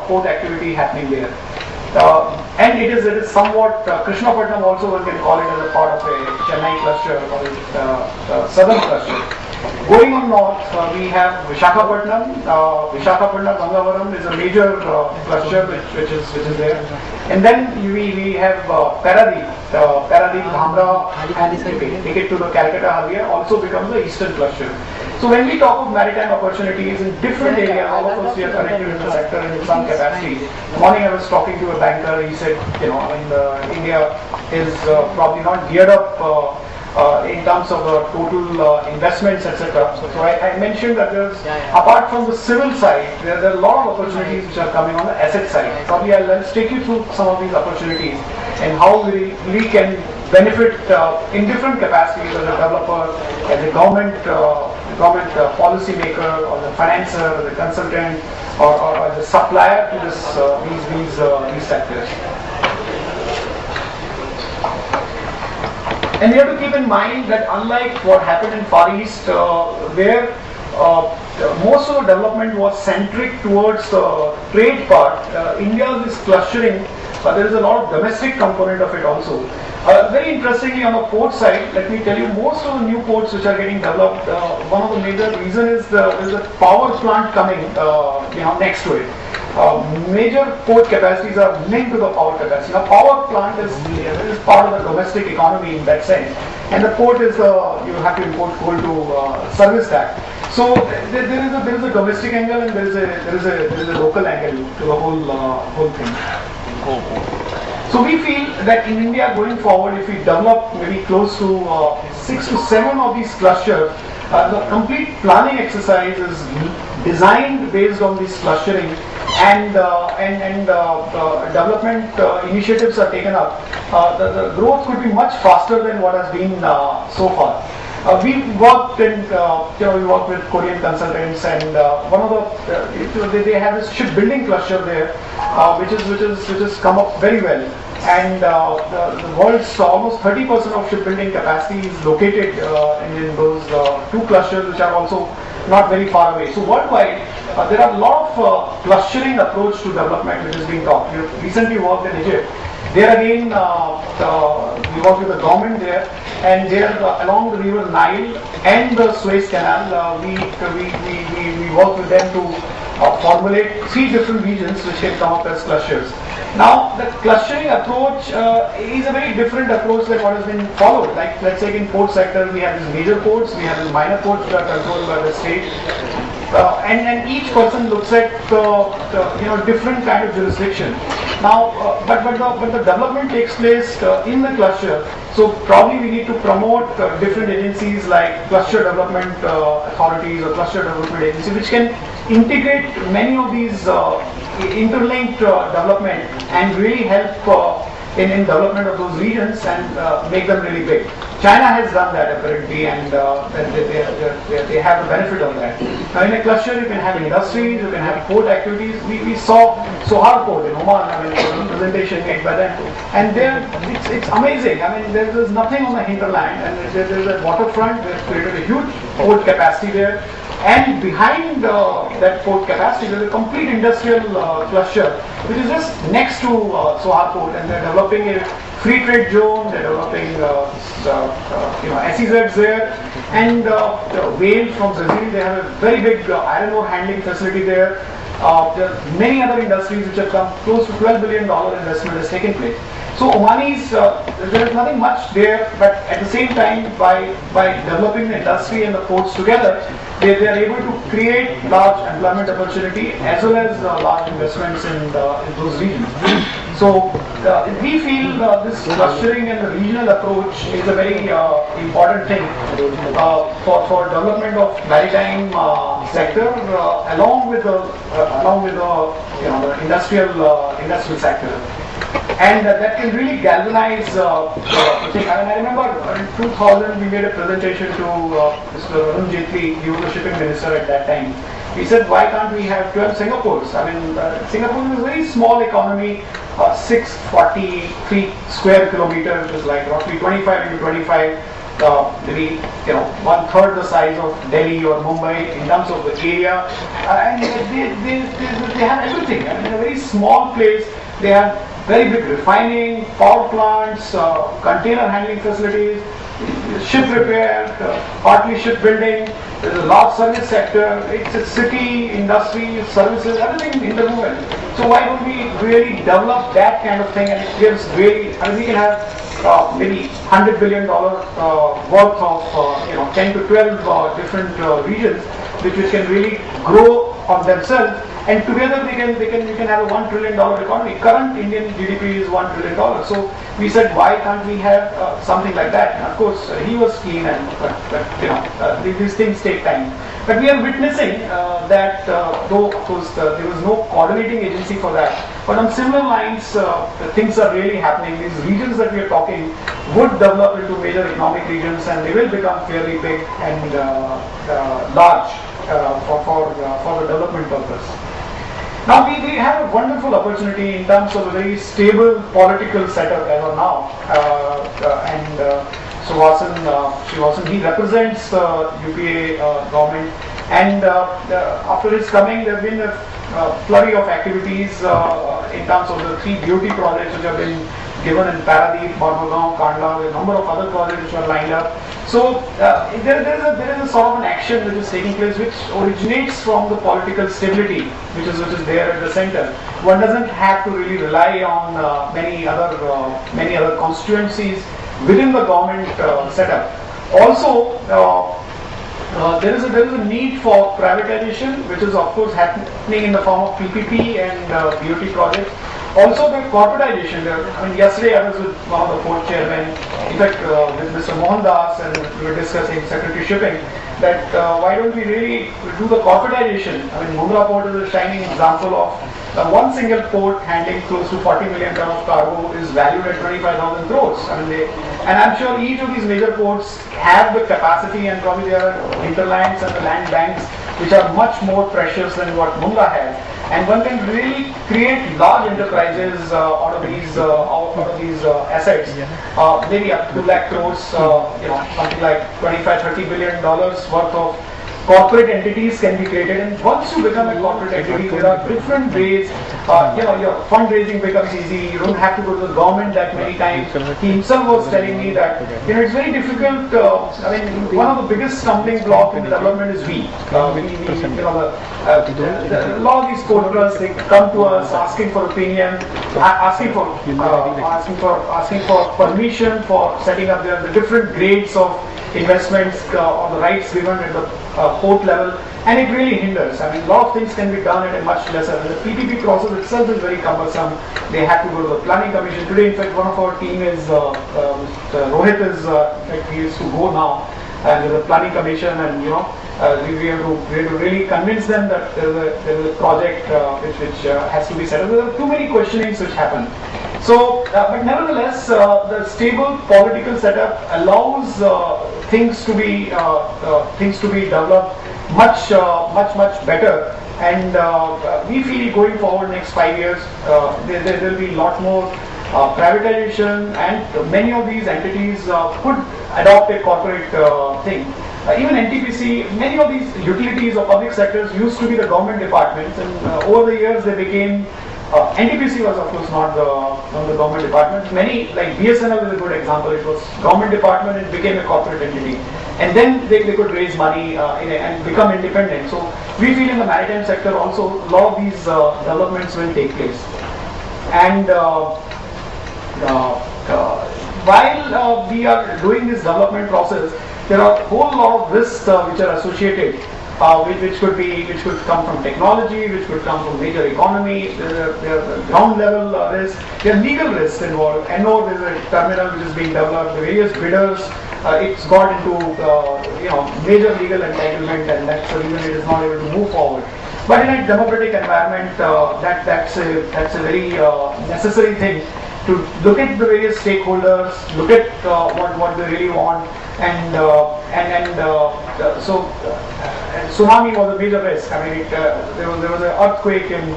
port activity happening there. And it is somewhat, Krishnapatnam also one can call it as a part of a Chennai cluster or southern cluster. Going on north, we have Visakhapatnam. Visakhapatnam, Gangavaram is a major cluster which is there. And then we have Paradeep, Dhamra, and take it to the Calcutta Haldia also becomes the eastern cluster. So when we talk of maritime opportunities in different areas, all of us we are connected in the sector in some capacity. This morning I was talking to a banker. He said, India is probably not geared up in terms of total investments, etc. So I mentioned that there's, apart from the civil side, there are a lot of opportunities which are coming on the asset side. Probably I'll take you through some of these opportunities and how we can benefit in different capacities as a developer, as a government policy maker, or the financer, or the consultant, or as a supplier to these sectors. And we have to keep in mind that unlike what happened in Far East, where most of the development was centric towards the trade part, India is clustering. There is a lot of domestic component of it also. Very interestingly, on the port side, let me tell you, most of the new ports which are getting developed, one of the major reasons is the power plant coming, next to it. Major port capacities are linked to the power capacity. Now, power plant is part of the domestic economy in that sense, and the port is you have to import coal to service that. So there is a domestic angle and there is a local angle to the whole thing. So we feel that in India going forward, if we develop maybe close to 6 to 7 of these clusters, the complete planning exercise is designed based on this clustering, and development initiatives are taken up. The growth could be much faster than what has been so far. We worked with Korean consultants, and one of they have this shipbuilding cluster there, which has come up very well. And the world's almost 30% of shipbuilding capacity is located in those two clusters, which are also not very far away. So worldwide, there are a lot of clustering approach to development which is being taught. We recently worked in Egypt. There again, we work with the government there, and there along the river Nile and the Suez Canal, we work with them to formulate 3 different regions which can come up as clusters. Now, the clustering approach is a very different approach than what has been followed. Like, let's say in port sector, we have these major ports, we have these minor ports which are controlled by the state. And each person looks at different kind of jurisdiction. Now, but the development takes place in the cluster. So probably we need to promote different agencies like cluster development authorities or cluster development agencies, which can integrate many of these interlinked development and really help in development of those regions and make them really big. China has done that apparently, and they have the benefit of that. Now in a cluster you can have industries, you can have port activities. We saw Sohar Port in Oman, the presentation made by them, and it's amazing. I mean there's nothing on the hinterland, and there's a waterfront. They've created a huge port capacity there. And behind that port capacity, there is a complete industrial cluster, which is just next to Sohar Port, and they're developing a free trade zone. They're developing SEZs there, and Wales from Brazil. They have a very big iron ore handling facility there. There are many other industries which have come. Close to $12 billion investment has taken place. So Omanis, there is nothing much there, but at the same time, by developing the industry and the ports together, they are able to create large employment opportunity as well as large investments in those regions. So we feel this clustering and the regional approach is a very important thing for development of maritime sector along with the industrial sector. And that can really galvanize thing. I remember in 2000 we made a presentation to Mr. Arun Jaitley. He was the shipping minister at that time. He said, why can't we have 12 Singapores? I mean, Singapore is a very small economy, 643 square kilometers, is like roughly 25 into 25. maybe one third the size of Delhi or Mumbai in terms of the area, and they have everything. I mean, in a very small place, they have very big refining, power plants, container handling facilities, ship repair, partly shipbuilding. There's a large service sector. It's a city, industry, services, everything interwoven. So why don't we really develop that kind of thing? And it gives really, I mean, we can have maybe $100 billion worth of 10 to 12 different regions, which can really grow on themselves, and together we can have a $1 trillion economy. Current Indian GDP is $1 trillion. So we said, why can't we have something like that? And of course, he was keen, but these things take time. But we are witnessing that, though of course there was no coordinating agency for that, but on similar lines, things are really happening. These regions that we are talking would develop into major economic regions, and they will become fairly big and large for the development purpose. Now we have a wonderful opportunity in terms of a very stable political setup as of now, and Srivasan, he represents the UPA government, and after his coming, there have been a flurry of activities in terms of the 3 BOT projects which have been given in Paradip, Mormugao, Kandla, a number of other projects which are lined up. So there is a sort of an action which is taking place, which originates from the political stability which is there at the center. One doesn't have to really rely on many other constituencies within the government setup. Also, there is a need for privatization, which is of course happening in the form of PPP and BOT projects. Also the corporatization. I mean, yesterday I was with one of the port chairmen, in fact with Mr. Mohan Das, and we were discussing Secretary Shipping, that why don't we really do the corporatization. I mean, Mundra port is a shining example of one single port handling close to 40 million ton of cargo is valued at 25,000 crores. I mean, and I'm sure each of these major ports have the capacity, and probably there are hinterlands and the land banks which are much more precious than what Mundra has. And one can really create large enterprises out of these assets, maybe up to 2 lakh crores, something like 25-30 billion dollars worth of corporate entities can be created. And once you become a corporate entity, there are different ways. Your fundraising becomes easy. You don't have to go to the government that many times. He himself was telling me that it's very difficult. I mean, one of the biggest stumbling blocks in the development is a lot of these corporates, they come to us asking for opinion, asking for permission for setting up the different grades of investments or the rights given at the port level, and it really hinders. I mean, a lot of things can be done at a much lesser. The PPP process itself is very cumbersome. They have to go to the planning commission. Today, in fact, one of our team is Rohit is he is to go now, and there's a planning commission, and we have to really convince them that there is a project which has to be set up. There are too many questionings which happen. So, but nevertheless, the stable political setup allows things to be developed much better. And we feel going forward next 5 years, there will be a lot more privatization, and many of these entities could adopt a corporate thing. Even NTPC, many of these utilities or public sectors used to be the government departments, and over the years they became. NTPC was of course not the government department. Many, like BSNL is a good example. It was government department, it became a corporate entity, and then they could raise money and become independent. So we feel in the maritime sector also a lot of these developments will take place. And while we are doing this development process, there are a whole lot of risks which are associated, which could come from technology, which could come from major economy. There are ground level risks. There are legal risks involved. I know there is a terminal which is being developed. The various bidders, it's got into major legal entitlement, and that's the reason it is not able to move forward. But in a democratic environment, that's a very necessary thing, to look at the various stakeholders, look at what they really want, and tsunami was a major risk. I mean, there was an earthquake in